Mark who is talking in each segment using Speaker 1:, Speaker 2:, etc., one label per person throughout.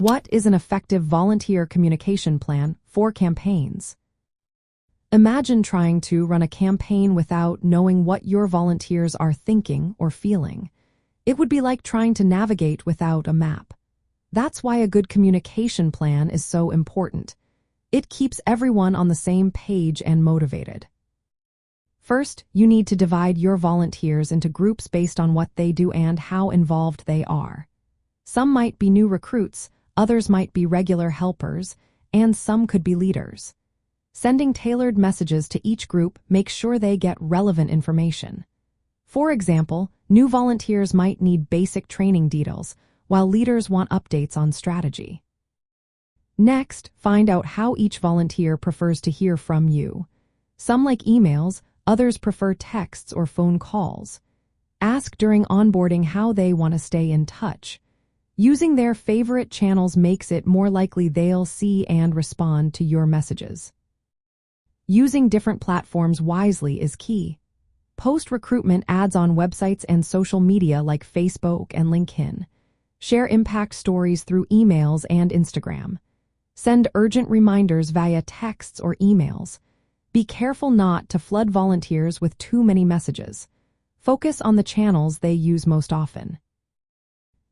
Speaker 1: What is an effective volunteer communication plan for campaigns? Imagine trying to run a campaign without knowing what your volunteers are thinking or feeling. It would be like trying to navigate without a map. That's why a good communication plan is so important. It keeps everyone on the same page and motivated. First, you need to divide your volunteers into groups based on what they do and how involved they are. Some might be new recruits, others might be regular helpers, and some could be leaders. Sending tailored messages to each group makes sure they get relevant information. For example, new volunteers might need basic training details, while leaders want updates on strategy. Next, find out how each volunteer prefers to hear from you. Some like emails, others prefer texts or phone calls. Ask during onboarding how they want to stay in touch. Using their favorite channels makes it more likely they'll see and respond to your messages. Using different platforms wisely is key. Post recruitment ads on websites and social media like Facebook and LinkedIn. Share impact stories through emails and Instagram. Send urgent reminders via texts or emails. Be careful not to flood volunteers with too many messages. Focus on the channels they use most often.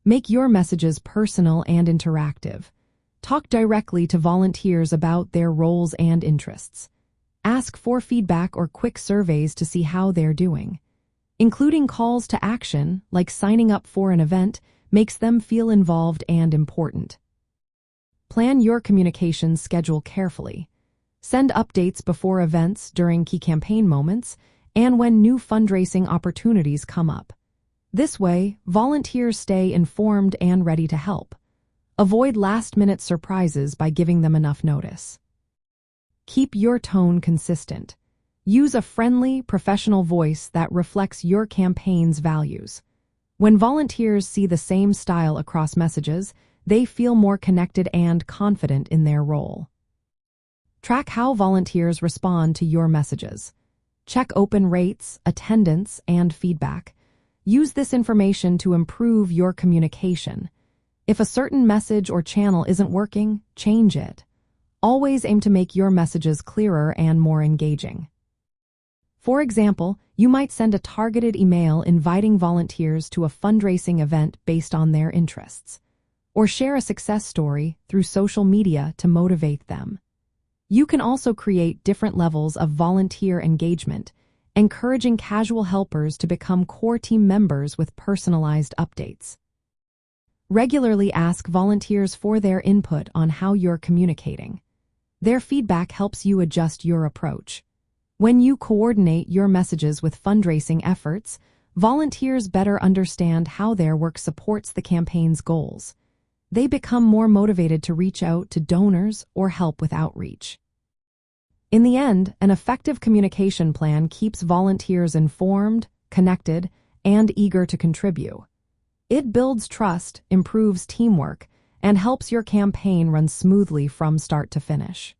Speaker 1: Make your messages personal and interactive. Talk directly to volunteers about their roles and interests. Ask for feedback or quick surveys to see how they're doing. Including calls to action, like signing up for an event, makes them feel involved and important. Plan your communications schedule carefully. Send updates before events, during key campaign moments, and when new fundraising opportunities come up. This way, volunteers stay informed and ready to help. Avoid last-minute surprises by giving them enough notice. Keep your tone consistent. Use a friendly, professional voice that reflects your campaign's values. When volunteers see the same style across messages, they feel more connected and confident in their role. Track how volunteers respond to your messages. Check open rates, attendance, and feedback. Use this information to improve your communication. If a certain message or channel isn't working, change it. Always aim to make your messages clearer and more engaging. For example, you might send a targeted email inviting volunteers to a fundraising event based on their interests, or share a success story through social media to motivate them. You can also create different levels of volunteer engagement, encouraging casual helpers to become core team members with personalized updates. Regularly ask volunteers for their input on how you're communicating. Their feedback helps you adjust your approach. When you coordinate your messages with fundraising efforts, volunteers better understand how their work supports the campaign's goals. They become more motivated to reach out to donors or help with outreach. In the end, an effective communication plan keeps volunteers informed, connected, and eager to contribute. It builds trust, improves teamwork, and helps your campaign run smoothly from start to finish.